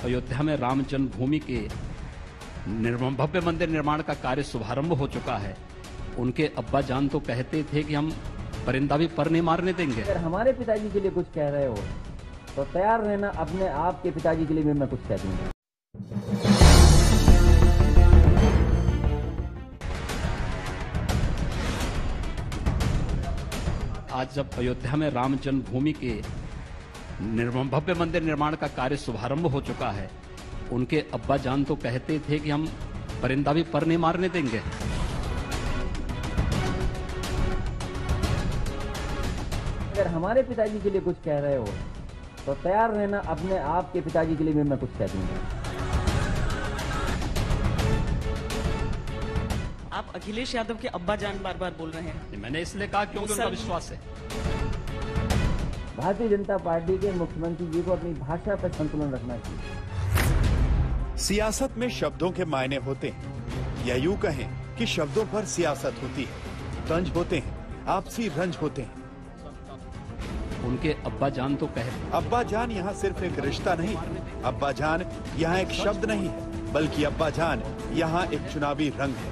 अयोध्या में राम जन्मभूमि के भव्य मंदिर निर्माण का कार्य शुभारंभ हो चुका है, उनके अब्बा जान तो कहते थे कि हम परिंदा भी पर नहीं मारने देंगे। अगर हमारे पिताजी के लिए कुछ कह रहे हो तो तैयार रहना, अपने आप के पिताजी के लिए भी मैं कुछ कह दूंगा। आज जब अयोध्या में राम जन्मभूमि के भव्य मंदिर निर्माण का कार्य शुभारंभ हो चुका है, उनके अब्बा जान तो कहते थे कि हम परिंदा भी पर नहीं मारने देंगे। अगर हमारे पिताजी के लिए कुछ कह रहे हो तो तैयार रहना, अपने आप के पिताजी के लिए भी मैं कुछ कह दूंगा। आप अखिलेश यादव के अब्बा जान बार बार बोल रहे हैं। मैंने इसलिए कहा क्योंकि उनका विश्वास है। भारतीय जनता पार्टी के मुख्यमंत्री जी को अपनी भाषा पर संतुलन रखना चाहिए। सियासत में शब्दों के मायने होते हैं, या यूं कहें कि शब्दों पर सियासत होती है। तंज होते हैं, आपसी रंज होते हैं। उनके अब्बा जान तो कहते, अब्बा जान यहाँ सिर्फ एक रिश्ता नहीं, अब्बा जान यहाँ एक शब्द नहीं है, बल्कि अब्बा जान यहाँ एक चुनावी रंग है।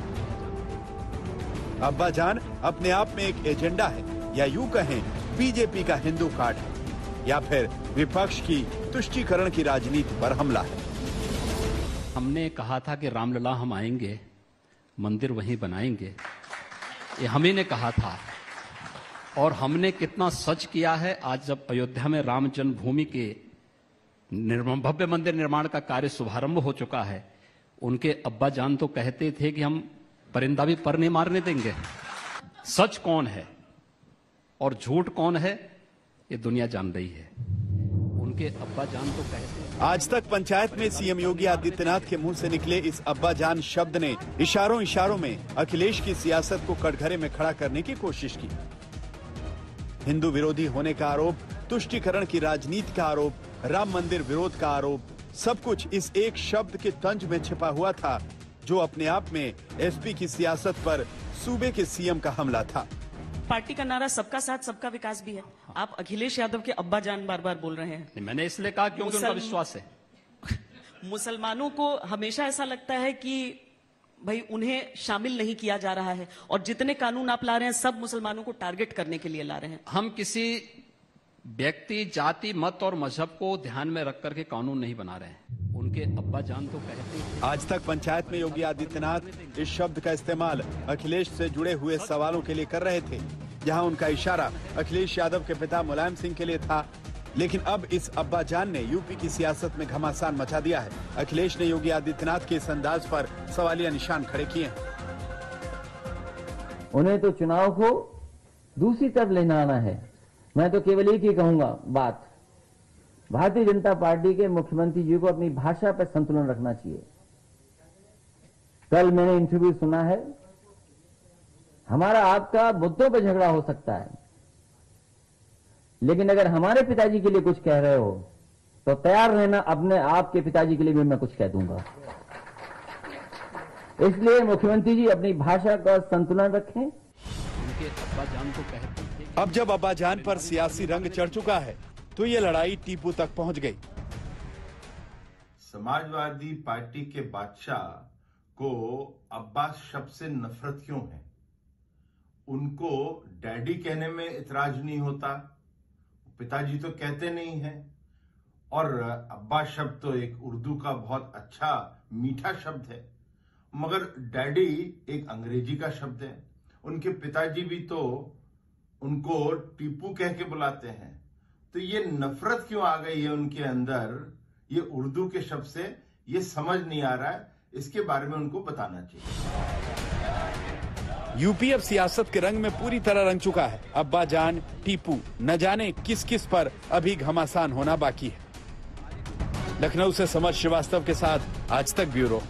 अब्बा जान अपने आप में एक एजेंडा है, या यूं कहें बीजेपी का हिंदू कार्ड है, या फिर विपक्ष की तुष्टीकरण की राजनीति पर हमला है। हमने कहा था कि रामलला हम आएंगे, मंदिर वहीं बनाएंगे, ये हम ही ने कहा था। और हमने कितना सच किया है। आज जब अयोध्या में राम जन्मभूमि के भव्य मंदिर निर्माण का कार्य शुभारंभ हो चुका है, उनके अब्बा जान तो कहते थे कि हम परिंदा भी पर नहीं मारने देंगे। सच कौन है और झूठ कौन है, ये दुनिया जान रही है। उनके अब्बा जान तो कहते हैं। आज तक पंचायत में सीएम योगी आदित्यनाथ के मुंह से निकले इस अब्बा जान शब्द ने इशारों इशारों में अखिलेश की सियासत को कटघरे में खड़ा करने की कोशिश की। हिंदू विरोधी होने का आरोप, तुष्टीकरण की राजनीति का आरोप, राम मंदिर विरोध का आरोप, सब कुछ इस एक शब्द के तंज में छिपा हुआ था, जो अपने आप में एसपी की सियासत पर सूबे के सीएम का हमला था। पार्टी का नारा सबका साथ सबका विकास भी है। आप अखिलेश यादव के अब्बा जान बार बार बोल रहे हैं। मैंने इसलिए कहा क्योंकि उनका विश्वास है। मुसलमानों को हमेशा ऐसा लगता है कि भाई उन्हें शामिल नहीं किया जा रहा है, और जितने कानून आप ला रहे हैं सब मुसलमानों को टारगेट करने के लिए ला रहे हैं। हम किसी व्यक्ति, जाति, मत और मजहब को ध्यान में रख करके कानून नहीं बना रहे हैं। उनके अब्बा जान तो कहते हैं। आज तक पंचायत में योगी आदित्यनाथ इस शब्द का इस्तेमाल अखिलेश से जुड़े हुए सवालों के लिए कर रहे थे, जहां उनका इशारा अखिलेश यादव के पिता मुलायम सिंह के लिए था। लेकिन अब इस अब्बा जान ने यूपी की सियासत में घमासान मचा दिया है। अखिलेश ने योगी आदित्यनाथ के इस अंदाज पर सवालिया निशान खड़े किए हैं। उन्हें तो चुनाव को दूसरी तरफ लेना आना है। मैं तो केवल एक ही कहूंगा बात, भारतीय जनता पार्टी के मुख्यमंत्री जी को अपनी भाषा पर संतुलन रखना चाहिए। कल मैंने इंटरव्यू सुना है, हमारा आपका मुद्दों पर झगड़ा हो सकता है, लेकिन अगर हमारे पिताजी के लिए कुछ कह रहे हो तो तैयार रहना, अपने आप के पिताजी के लिए भी मैं कुछ कह दूंगा। इसलिए मुख्यमंत्री जी अपनी भाषा का संतुलन रखें। उनके अब्बा जान तो कहते थे। अब जब अब्बा जान पर सियासी रंग चढ़ चुका है, तो ये लड़ाई टीपू तक पहुंच गई। समाजवादी पार्टी के बादशाह को अब्बास शब्द से नफरत क्यों है? उनको डैडी कहने में इतराज नहीं होता, पिताजी तो कहते नहीं है। और अब्बा शब्द तो एक उर्दू का बहुत अच्छा मीठा शब्द है, मगर डैडी एक अंग्रेजी का शब्द है। उनके पिताजी भी तो उनको टीपू कह के बुलाते हैं। तो ये नफरत क्यों आ गई है उनके अंदर ये उर्दू के शब्द से, ये समझ नहीं आ रहा है। इसके बारे में उनको बताना चाहिए। यूपी अब सियासत के रंग में पूरी तरह रंग चुका है। अब्बा जान, टीपू, न जाने किस किस पर अभी घमासान होना बाकी है। लखनऊ से समर श्रीवास्तव के साथ आज तक ब्यूरो।